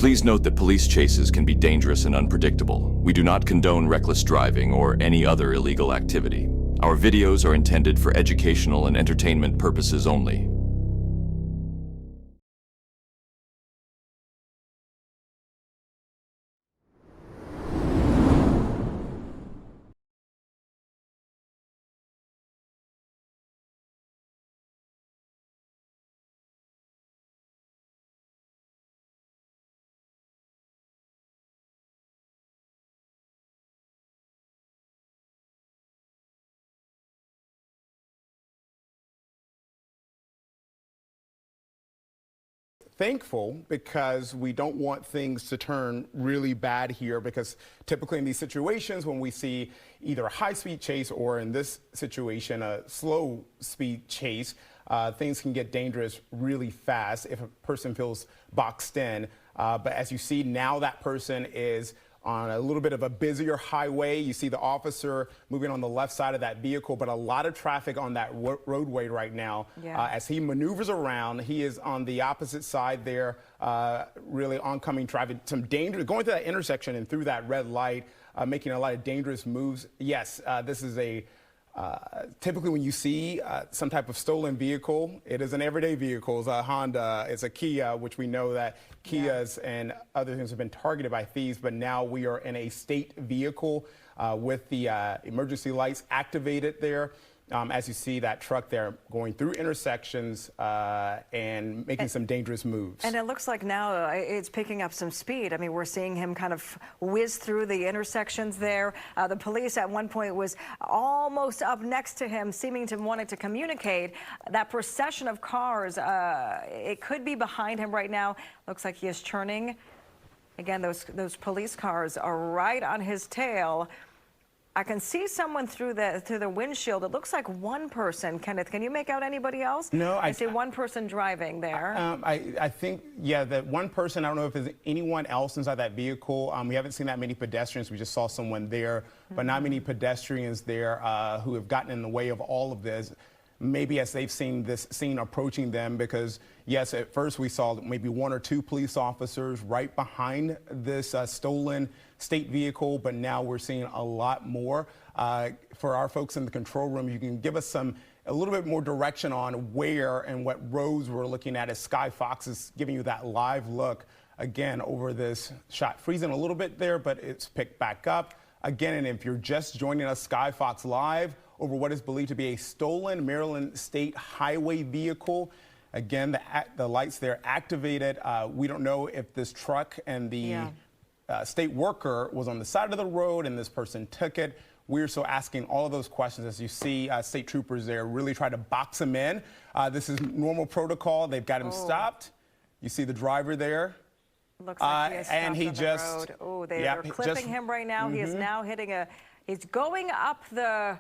Please note that police chases can be dangerous and unpredictable. We do not condone reckless driving or any other illegal activity. Our videos are intended for educational and entertainment purposes only. Thankful because we don't want things to turn really bad here, because typically in these situations when we see either a high-speed chase or in this situation a slow-speed chase, things can get dangerous really fast if a person feels boxed in. But as you see now, that person is on a little bit of a busier highway. You see the officer moving on the left side of that vehicle, but a lot of traffic on that roadway right now. As he maneuvers around, he is on the opposite side there, really oncoming traffic. Some danger going through that intersection and through that red light, making a lot of dangerous moves. Yes, this is a typically when you see some type of stolen vehicle, it is an everyday vehicle. It's a Honda, it's a Kia, which we know that Kias and other things have been targeted by thieves, but now we are in a state vehicle with the emergency lights activated there. As you see that truck there going through intersections and making some dangerous moves. And it looks like now it's picking up some speed. I mean, we're seeing him kind of whiz through the intersections there. The police at one point was almost up next to him, seeming to wanting to communicate. That procession of cars, it could be behind him right now. Looks like he is churning. Again, those police cars are right on his tail. I can see someone through the windshield. It looks like one person. Kenneth, can you make out anybody else? No, I see one person driving there. I think, yeah, that one person, I don't know if there's anyone else inside that vehicle. We haven't seen that many pedestrians. We just saw someone there, but not many pedestrians there who have gotten in the way of all of this. Maybe as they've seen this scene approaching them, because yes, at first we saw maybe one or two police officers right behind this stolen state vehicle, but now we're seeing a lot more. For our folks in the control room, you can give us a little bit more direction on where and what roads we're looking at, as Sky Fox is giving you that live look again over this shot. Freezing a little bit there, but it's picked back up again. And if you're just joining us, Sky Fox live over what is believed to be a stolen Maryland State Highway vehicle. Again, the lights there activated. We don't know if this truck and the state worker was on the side of the road and this person took it. We're so asking all of those questions. As you see, state troopers there really try to box him in. This is normal protocol. They've got him stopped. You see the driver there. Looks like he is and he on just the road. Oh, they are clipping him right now. He is now hitting he's going up the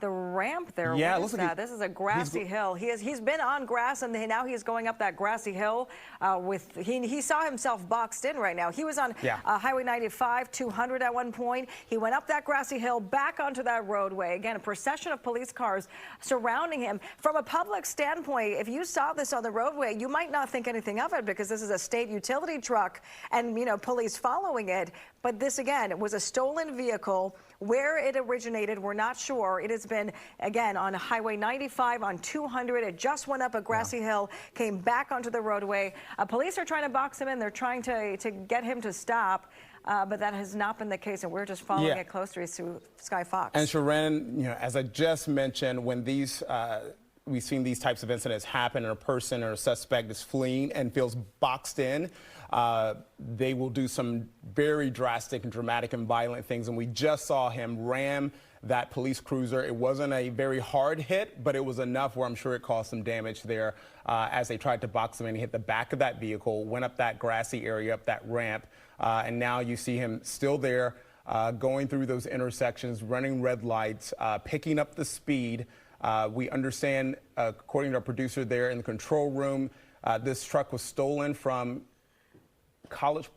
ramp there. Yeah, what is that? This is a grassy hill. He's been on grass, and now he's going up that grassy hill. He saw himself boxed in right now. He was on Highway 95, 200 at one point. He went up that grassy hill, back onto that roadway. Again, a procession of police cars surrounding him. From a public standpoint, if you saw this on the roadway, you might not think anything of it, because this is a state utility truck and, you know, police following it. But this, again, was a stolen vehicle. Where it originated, we're not sure. It has been, again, on Highway 95, on 200. It just went up a grassy hill, came back onto the roadway. Police are trying to box him in. They're trying to get him to stop. But that has not been the case, and we're just following it closely through Sky Fox. And Sharon, you know, as I just mentioned, when we've seen these types of incidents happen, and a person or a suspect is fleeing and feels boxed in, they will do some very drastic and dramatic and violent things. And we just saw him ram that police cruiser. It wasn't a very hard hit, but it was enough where I'm sure it caused some damage there as they tried to box him in. He hit the back of that vehicle, went up that grassy area, up that ramp, and now you see him still there, going through those intersections, running red lights, picking up the speed. We understand, according to our producer there in the control room, this truck was stolen from College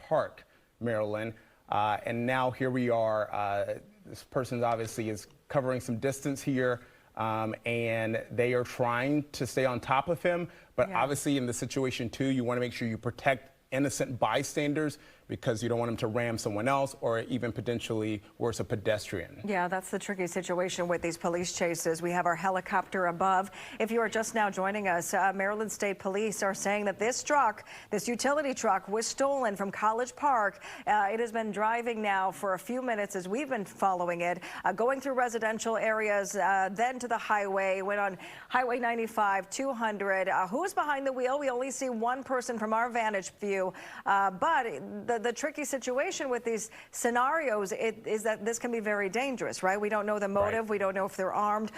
Park, Maryland, and now here we are. This person obviously is covering some distance here, and they are trying to stay on top of him, But obviously in the situation too, you want to make sure you protect innocent bystanders because you don't want them to ram someone else or even potentially worse, a pedestrian. Yeah, that's the tricky situation with these police chases. We have our helicopter above. If you are just now joining us, Maryland State Police are saying that this truck, this utility truck, was stolen from College Park. It has been driving now for a few minutes as we've been following it, going through residential areas, then to the highway, went on Highway 95, 200. Who's behind the wheel? We only see one person from our vantage view, but the tricky situation with these scenarios is that this can be very dangerous, right? We don't know the motive. Right. We don't know if they're armed.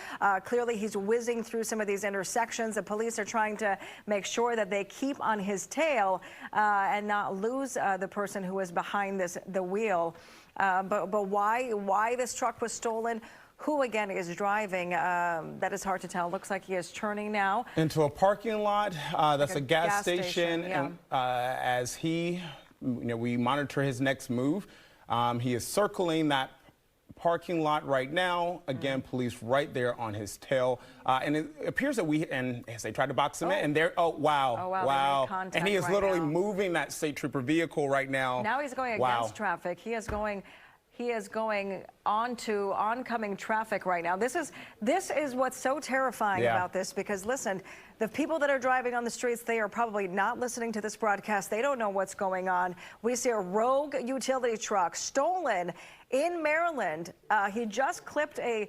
Clearly, he's whizzing through some of these intersections. The police are trying to make sure that they keep on his tail and not lose the person who is behind the wheel. But why this truck was stolen? Who, again, is driving? That is hard to tell. Looks like he is turning now into a parking lot. That's like a gas station. Yeah. And as he, we monitor his next move. He is circling that parking lot right now. Again, police right there on his tail. And it appears that as they tried to box him in, and they're, wow. And he is literally moving that state trooper vehicle right now. Now he's going against traffic. He is going onto oncoming traffic right now. This is what's so terrifying about this, because listen, the people that are driving on the streets, they are probably not listening to this broadcast. They don't know what's going on. We see a rogue utility truck stolen in Maryland. He just clipped a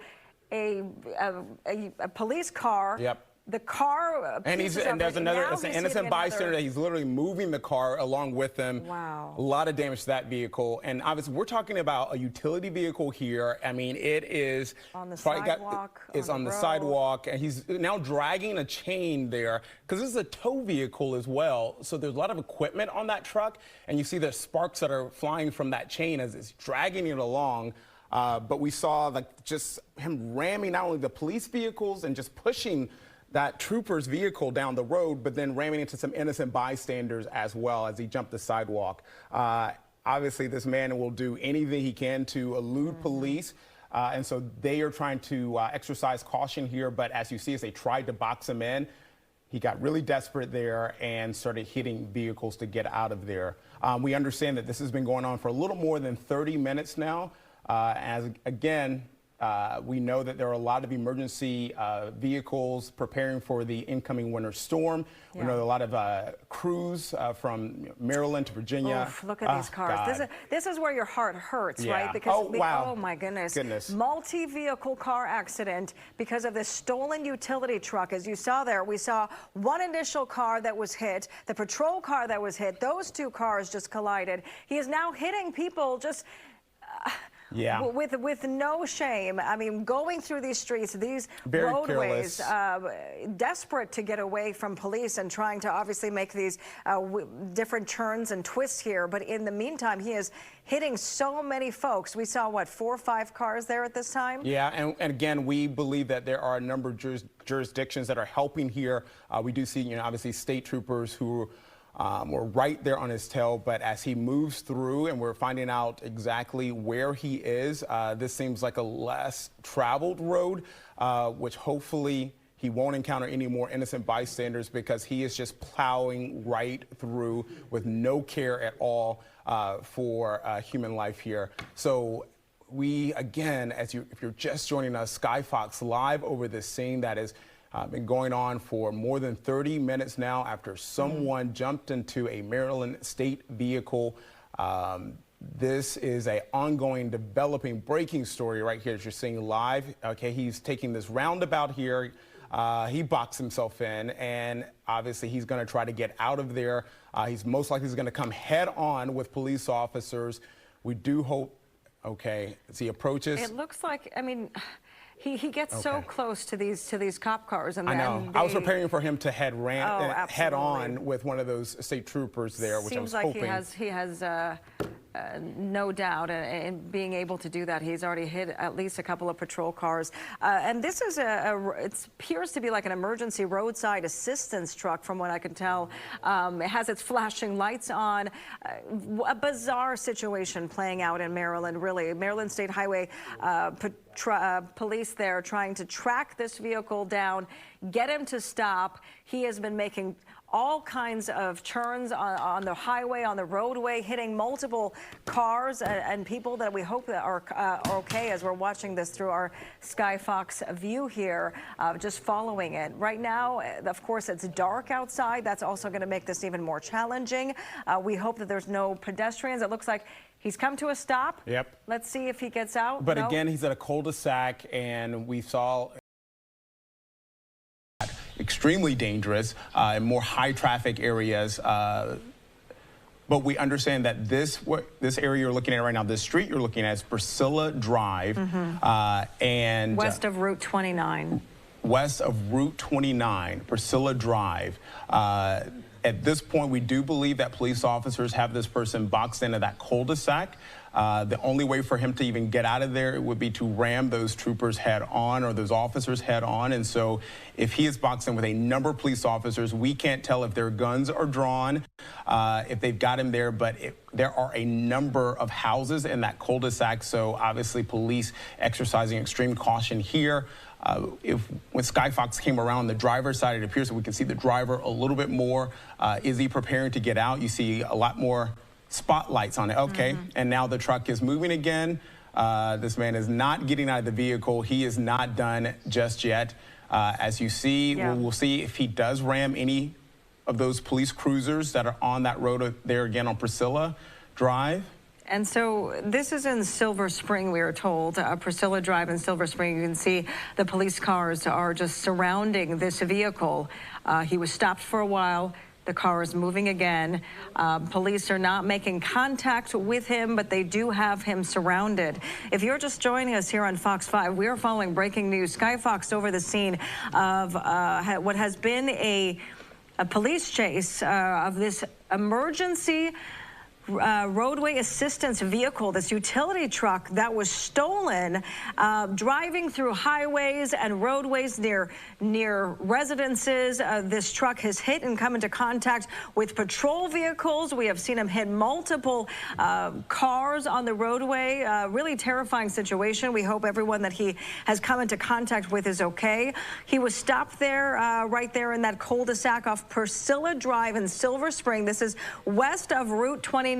police car. Yep. The car, and there's another, it's an innocent bystander that he's literally moving the car along with him. Wow. A lot of damage to that vehicle. And obviously we're talking about a utility vehicle here. I mean, it is on the sidewalk. It's on the sidewalk, and he's now dragging a chain there because this is a tow vehicle as well. So there's a lot of equipment on that truck, and you see the sparks that are flying from that chain as it's dragging it along. But we saw just him ramming not only the police vehicles and just pushing that trooper's vehicle down the road, but then ramming into some innocent bystanders as well as he jumped the sidewalk. Obviously, this man will do anything he can to elude police. And so they are trying to exercise caution here. But as you see, as they tried to box him in, he got really desperate there and started hitting vehicles to get out of there. We understand that this has been going on for a little more than 30 minutes now. We know that there are a lot of emergency vehicles preparing for the incoming winter storm. We know a lot of crews from Maryland to Virginia. Oof, look at these cars. This is where your heart hurts, right? Because oh my goodness. Multi-vehicle car accident because of this stolen utility truck. As you saw there, we saw one initial car that was hit, the patrol car that was hit. Those two cars just collided. He is now hitting people just... with no shame. I mean, going through these streets, these roadways, desperate to get away from police and trying to obviously make these different turns and twists here. But in the meantime, he is hitting so many folks. We saw, what, 4 or 5 cars there at this time? Yeah, and again, we believe that there are a number of jurisdictions that are helping here. We do see, obviously state troopers who we're right there on his tail, but as he moves through and we're finding out exactly where he is, this seems like a less traveled road, which hopefully he won't encounter any more innocent bystanders because he is just plowing right through with no care at all for human life here. So we, again, if you're just joining us, Sky Fox live over this scene that is been going on for more than 30 minutes now after someone jumped into a Maryland state vehicle. This is an ongoing, developing, breaking story right here that you're seeing live. Okay, he's taking this roundabout here. He boxed himself in, and obviously he's going to try to get out of there. He's most likely going to come head on with police officers. We do hope, as he approaches. It looks like, I mean... He gets so close to these cop cars, and then I know. I was preparing for him to head on with one of those state troopers there, which I was hoping. Seems like he has no doubt in being able to do that. He's already hit at least a couple of patrol cars, and this is it appears to be like an emergency roadside assistance truck, from what I can tell. It has its flashing lights on. A bizarre situation playing out in Maryland. Really, Maryland State Highway police there trying to track this vehicle down, get him to stop. He has been making all kinds of turns on the highway, on the roadway, hitting multiple cars and people that we hope that are okay as we're watching this through our Skyfox view here, just following it. Right now, of course, it's dark outside. That's also going to make this even more challenging. We hope that there's no pedestrians. It looks like he's come to a stop. Yep. Let's see if he gets out. But again, he's at a cul-de-sac, and we saw extremely dangerous in more high traffic areas. But we understand that this area you're looking at right now, this street you're looking at is Priscilla Drive. And west of Route 29. West of Route 29, Priscilla Drive. At this point, we do believe that police officers have this person boxed into that cul-de-sac. The only way for him to even get out of there would be to ram those troopers head on, or those officers head on. And so if he is boxed in with a number of police officers, we can't tell if their guns are drawn, if they've got him there, but there are a number of houses in that cul-de-sac. So obviously police exercising extreme caution here. When Skyfox came around the driver's side, it appears that we can see the driver a little bit more. Is he preparing to get out? You see a lot more spotlights on it. Okay, and now the truck is moving again. This man is not getting out of the vehicle. He is not done just yet. As you see, we'll see if he does ram any of those police cruisers that are on that road there again on Priscilla Drive. And so this is in Silver Spring, we are told. Priscilla Drive in Silver Spring. You can see the police cars are just surrounding this vehicle. He was stopped for a while. The car is moving again. Police are not making contact with him, but they do have him surrounded. If you're just joining us here on Fox 5, we are following breaking news. Skyfox over the scene of what has been a police chase of this emergency roadway assistance vehicle, this utility truck that was stolen, driving through highways and roadways near residences. This truck has hit and come into contact with patrol vehicles. We have seen him hit multiple cars on the roadway. Really terrifying situation. We hope everyone that he has come into contact with is okay. He was stopped there, right there in that cul-de-sac off Priscilla Drive in Silver Spring. This is west of Route 29.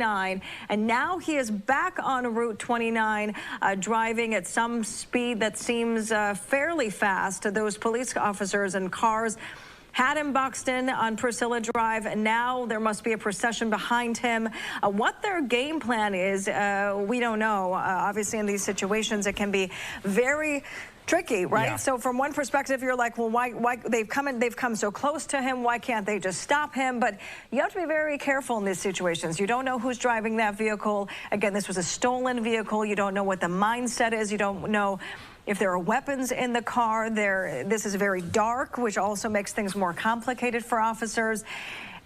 And now he is back on Route 29, driving at some speed that seems fairly fast. Those police officers and cars had him boxed in on Priscilla Drive, and now there must be a procession behind him. What their game plan is, we don't know. Obviously, in these situations, it can be very tricky, right? Yeah. So from one perspective, you're like, well, why they've come so close to him, why can't they just stop him? But you have to be very careful in these situations. You don't know who's driving that vehicle. Again, this was a stolen vehicle. You don't know what the mindset is. You don't know if there are weapons in the car. This is very dark, which also makes things more complicated for officers.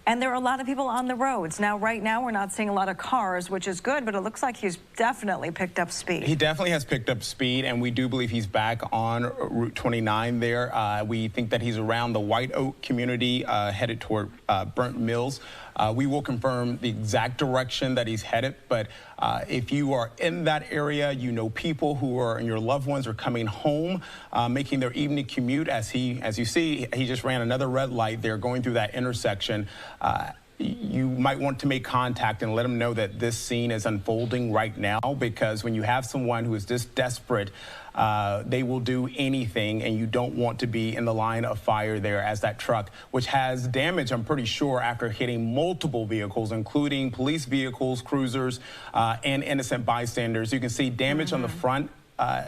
And there are a lot of people on the roads. Now, right now, we're not seeing a lot of cars, which is good, but it looks like he's definitely picked up speed. He definitely has picked up speed, and we do believe he's back on Route 29 there. We think that he's around the White Oak community, headed toward Burnt Mills. We will confirm the exact direction that he's headed, but if you are in that area, you know people who are, and your loved ones are coming home, making their evening commute. As you see, he just ran another red light there going through that intersection. You might want to make contact and let them know that this scene is unfolding right now, because when you have someone who is this desperate, they will do anything, and you don't want to be in the line of fire there as that truck, which has damage, I'm pretty sure, after hitting multiple vehicles, including police vehicles, cruisers, and innocent bystanders. You can see damage on the front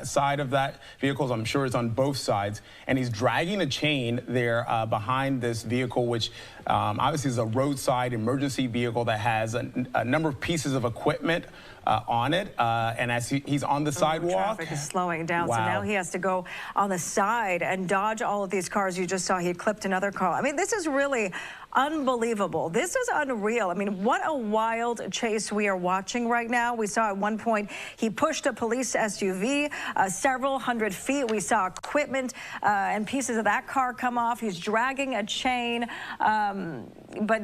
side of that vehicle. I'm sure it's on both sides, and he's dragging a chain there behind this vehicle, which obviously is a roadside emergency vehicle that has a number of pieces of equipment on it, and as he's on the sidewalk, traffic is slowing down. Wow. So now he has to go on the side and dodge all of these cars. You just saw he clipped another car. I mean, this is really unbelievable. This is unreal. I mean, what a wild chase we are watching right now. We saw at one point he pushed a police SUV several hundred feet. We saw equipment and pieces of that car come off. He's dragging a chain, but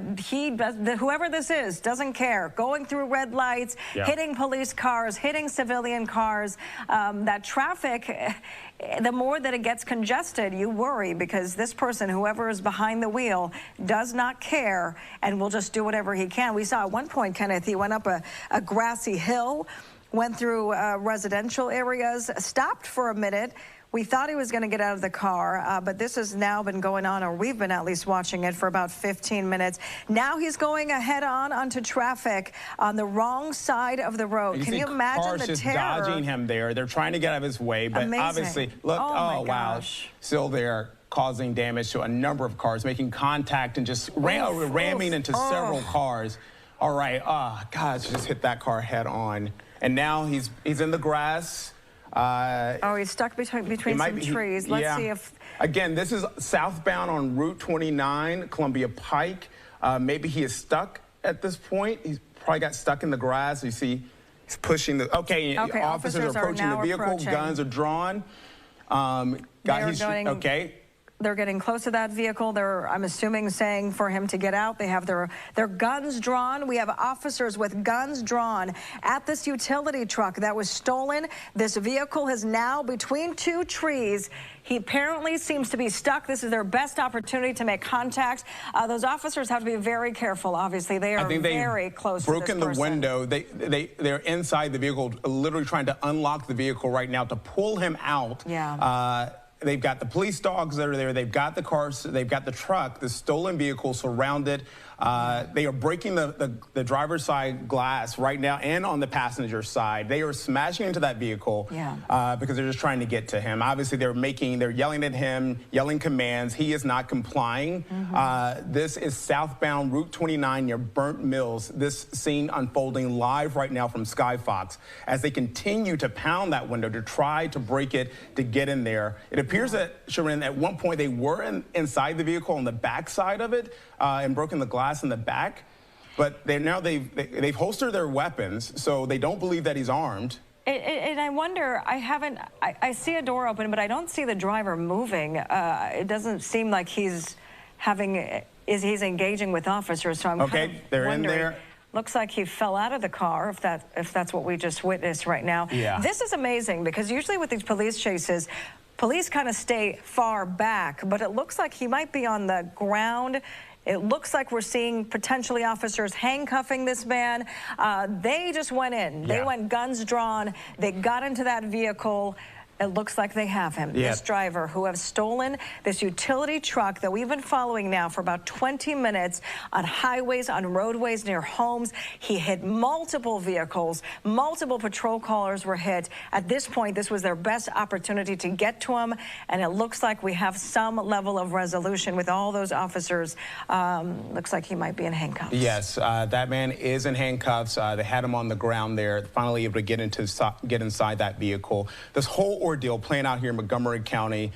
whoever this is doesn't care. Going through red lights, hitting police cars, hitting civilian cars. That traffic, the more that it gets congested, you worry, because this person, whoever is behind the wheel, does not care and will just do whatever he can. We saw at one point, Kenneth, he went up a grassy hill, went through residential areas, stopped for a minute. We thought he was going to get out of the car, but this has now been going on, or we've been at least watching it for about 15 minutes. Now he's going head-on onto traffic on the wrong side of the road. Can you imagine the terror? Cars just dodging him there. They're trying to get out of his way, but obviously, look, oh wow, still there, causing damage to a number of cars, making contact and just ramming into several cars. All right, God, just hit that car head-on. And now he's in the grass. He's stuck between some trees. Let's see if... Again, this is southbound on Route 29, Columbia Pike. Maybe he is stuck at this point. He's probably got stuck in the grass. You see, he's pushing the... Okay, officers are approaching the vehicle. Guns are drawn. They're getting close to that vehicle. They're, I'm assuming, saying for him to get out. They have their guns drawn. We have officers with guns drawn at this utility truck that was stolen. This vehicle is now between two trees. He apparently seems to be stuck. This is their best opportunity to make contact. Those officers have to be very careful, obviously. They are very close to this person. Broken the window. They're inside the vehicle, literally trying to unlock the vehicle right now to pull him out. They've got the police dogs that are there. They've got the cars. They've got the truck, the stolen vehicle surrounded. They are breaking the driver's side glass right now and on the passenger side. They are smashing into that vehicle because they're just trying to get to him. Obviously, they're yelling at him, yelling commands. He is not complying. This is southbound Route 29 near Burnt Mills. This scene unfolding live right now from Sky Fox as they continue to pound that window to try to break it to get in there. It appears that, Sharon, at one point they were inside the vehicle on the back side of it and broken the glass in the back, but they've holstered their weapons, so they don't believe that he's armed. And I wonder, I see a door open, but I don't see the driver moving. It doesn't seem like he's engaging with officers, so I'm kind of they're wondering. In there. Looks like he fell out of the car, if that's what we just witnessed right now. This is amazing, because usually with these police chases, police kind of stay far back, but it looks like he might be on the ground. It looks like we're seeing potentially officers handcuffing this man. They just went in. They went guns drawn. They got into that vehicle. It looks like they have him, this driver who have stolen this utility truck that we've been following now for about 20 minutes on highways, on roadways near homes. He hit multiple vehicles. Multiple patrol cars were hit. At this point, this was their best opportunity to get to him, and it looks like we have some level of resolution with all those officers. Looks like he might be in handcuffs. Yes, that man is in handcuffs. They had him on the ground there, finally able to get inside that vehicle. This whole ordeal playing out here in Montgomery County,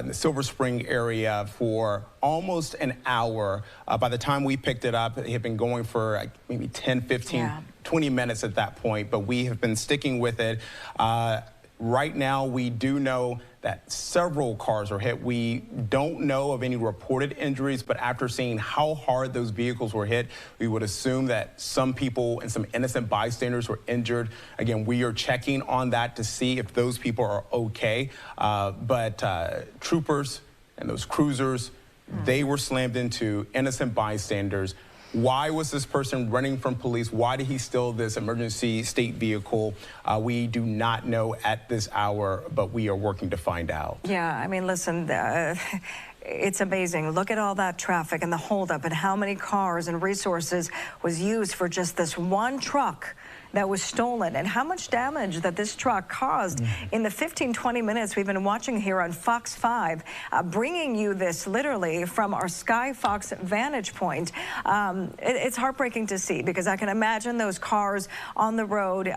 in the Silver Spring area for almost an hour. By the time we picked it up, it had been going for maybe 10, 15, 20 minutes at that point, but we have been sticking with it. Right now, we do know that several cars are hit. We don't know of any reported injuries, but after seeing how hard those vehicles were hit, we would assume that some people and some innocent bystanders were injured. Again, we are checking on that to see if those people are okay. But troopers and those cruisers, they were slammed into innocent bystanders. Why was this person running from police? Why did he steal this emergency state vehicle? We do not know at this hour, but we are working to find out. Yeah, I mean, listen, it's amazing. Look at all that traffic and the holdup and how many cars and resources was used for just this one truck that was stolen, and how much damage that this truck caused in the 15-20 minutes we've been watching here on Fox 5, bringing you this literally from our Sky Fox vantage point. It's heartbreaking to see, because I can imagine those cars on the road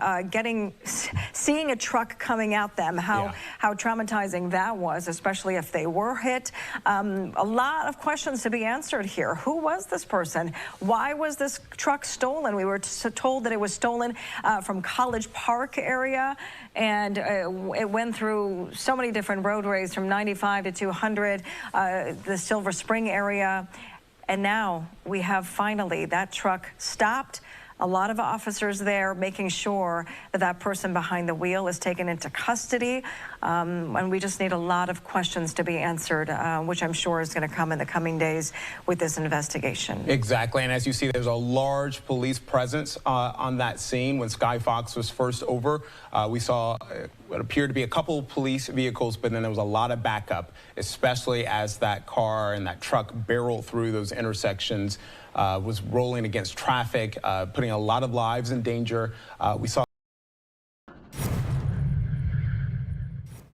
seeing a truck coming at them, how traumatizing that was, especially if they were hit. A lot of questions to be answered here. Who was this person? Why was this truck stolen? We were told that it was stolen from College Park area, and it went through so many different roadways from 95 to 200, the Silver Spring area. And now we have finally that truck stopped. A lot of officers there making sure that that person behind the wheel is taken into custody. And we just need a lot of questions to be answered, which I'm sure is going to come in the coming days with this investigation. Exactly. And as you see, there's a large police presence on that scene. When Sky Fox was first over, we saw what appeared to be a couple of police vehicles, but then there was a lot of backup, especially as that car and that truck barreled through those intersections, was rolling against traffic, putting a lot of lives in danger. We saw